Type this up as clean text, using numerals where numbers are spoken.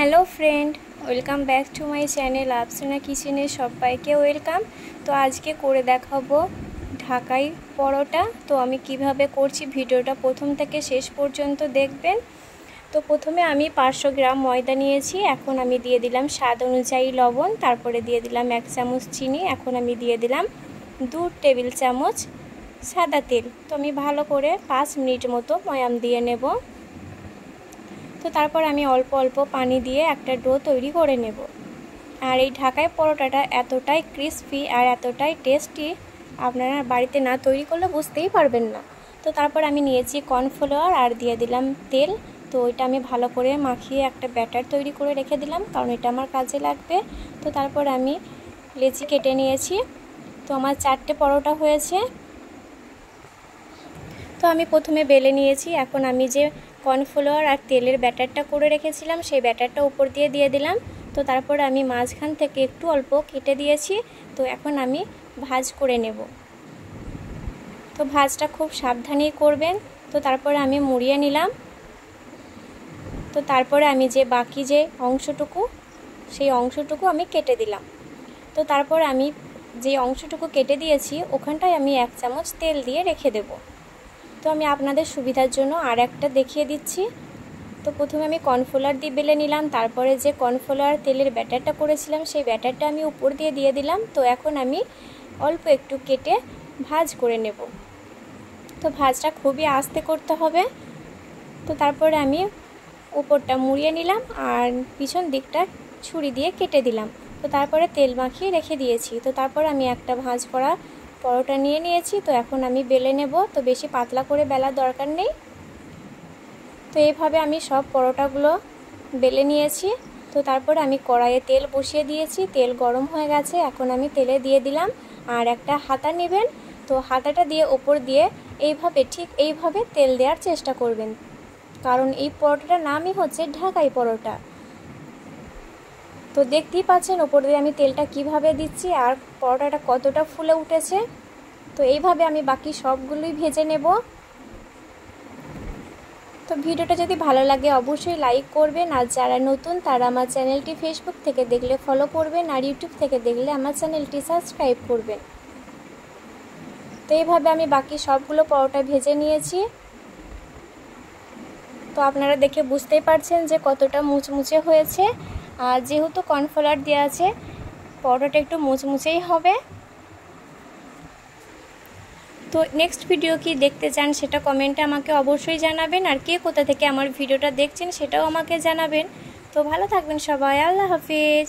Hello friend, welcome back to my channel Afsana কিচেনে সবাইকে welcome. তো আজকে করে দেখাবো ঢাকাই পরোটা। তো আমি কিভাবে করছি ভিডিওটা প্রথম থেকে শেষ পর্যন্ত দেখবেন। তো প্রথমে আমি 500 গ্রাম ময়দা নিয়েছি। এখন আমি দিয়ে দিলাম স্বাদ অনুযায়ী লবণ, তারপরে দিয়ে দিলাম 1 চামচ চিনি, এখন আমি দিয়ে দিলাম 2 টেবিল চামচ সাদা তেল। তো আমি ভালো করে 5 মিনিট মতো ময়াম দিয়ে নেব। তো তারপর আমি অল্প অল্প পানি দিয়ে একটা ডো তৈরি করে নেব। আর এই ঢাকাই পরোটাটা এতটাই ক্রিস্পি আর এতটাই টেস্টি, আপনারা বাড়িতে না তৈরি করলে বুঝতেই পারবেন না। তো তারপর আমি নিয়েছি কর্নফ্লাওয়ার আর দিয়ে দিলাম তেল। তো এটা আমি ভালো করে মাখিয়ে একটা ব্যাটার তৈরি করে রেখে দিলাম, কারণ এটা আমার কাজে লাগবে। তো তারপর আমি লেচি কেটে নিয়েছি। তো আমার 4টে পরোটা হয়েছে। তো আমি প্রথমে বেলে নিয়েছি। এখন আমি যে কর্নফ্লাওয়ার আর তেলের ব্যাটারটা করে রেখেছিলাম সেই ব্যাটারটা উপর দিয়ে দিলাম। তো তারপরে আমি মাঝখান থেকে একটু অল্প কেটে দিয়েছি। তো এখন আমি ভাঁজ করে নেব। তো ভাঁজটা খুব সাবধানেই করবেন। তো তারপরে আমি মুড়িয়ে নিলাম। তো তারপরে আমি যে বাকি যে অংশটুকু সেই অংশটুকু আমি কেটে দিলাম। তো তারপর আমি যে অংশটুকু কেটে দিয়েছি ওখানটায় আমি 1 চামচ তেল দিয়ে রেখে দেব। তো আমি আপনাদের সুবিধার জন্য আর একটা দেখিয়ে দিচ্ছি। তো প্রথমে আমি কর্নফ্লাওয়ার দিয়ে বেলে নিলাম, তারপরে যে কর্নফ্লাওয়ার তেলের ব্যাটারটা করেছিলাম সেই ব্যাটারটা আমি উপর দিয়ে দিলাম। তো এখন আমি অল্প একটু কেটে ভাঁজ করে নেব। তো ভাঁজটা খুবই আস্তে করতে হবে। তো তারপরে আমি উপরটা মুড়িয়ে নিলাম আর পিছন দিকটা ছুরি দিয়ে কেটে দিলাম। তো তারপরে তেল মাখিয়ে রেখে দিয়েছি। তো তারপর আমি একটা ভাঁজ করা পরোটা নিয়ে নিয়েছি। তো এখন আমি বেলে নেব। তো বেশি পাতলা করে বেলার দরকার নেই। তো এইভাবে আমি সব পরোটাগুলো বেলে নিয়েছি। তো তারপরে আমি কড়াইয়ে তেল বসিয়ে দিয়েছি। তেল গরম হয়ে গেছে। এখন আমি তেলে দিয়ে দিলাম আর একটা হাতা নেবেন। তো হাতাটা দিয়ে ওপর দিয়ে ঠিক এইভাবে তেল দেওয়ার চেষ্টা করবেন, কারণ এই পরোটাটার নামই হচ্ছে ঢাকাই পরোটা। তো দেখতেই পাচ্ছেন ওপর দিয়ে আমি তেলটা কিভাবে দিচ্ছি আর পরোটাটা কতটা ফুলে উঠেছে। তো এইভাবে আমি বাকি সবগুলোই ভেজে নেব। তো ভিডিওটা যদি ভালো লাগে অবশ্যই লাইক করবেন, আর যারা নতুন তারা আমার চ্যানেলটি ফেসবুক থেকে দেখলে ফলো করবেন, আর ইউটিউব থেকে দেখলে আমার চ্যানেলটি সাবস্ক্রাইব করবেন। তো এইভাবে আমি বাকি সবগুলো পরোটা ভেজে নিয়েছি। তো আপনারা দেখে বুঝতেই পারছেন যে কতটা মুচমুচে হয়েছে। আর যেহেতু কর্নফ্লাওয়ার দেওয়া আছে পরোটাটা একটু মুচমুচেই হবে। তো নেক্সট ভিডিও কি দেখতে চান সেটা কমেন্টে আমাকে অবশ্যই জানাবেন, আর কে কোথা থেকে আমার ভিডিওটা দেখছেন সেটাও আমাকে জানাবেন। তো ভালো থাকবেন সবাই, আল্লাহ হাফেজ।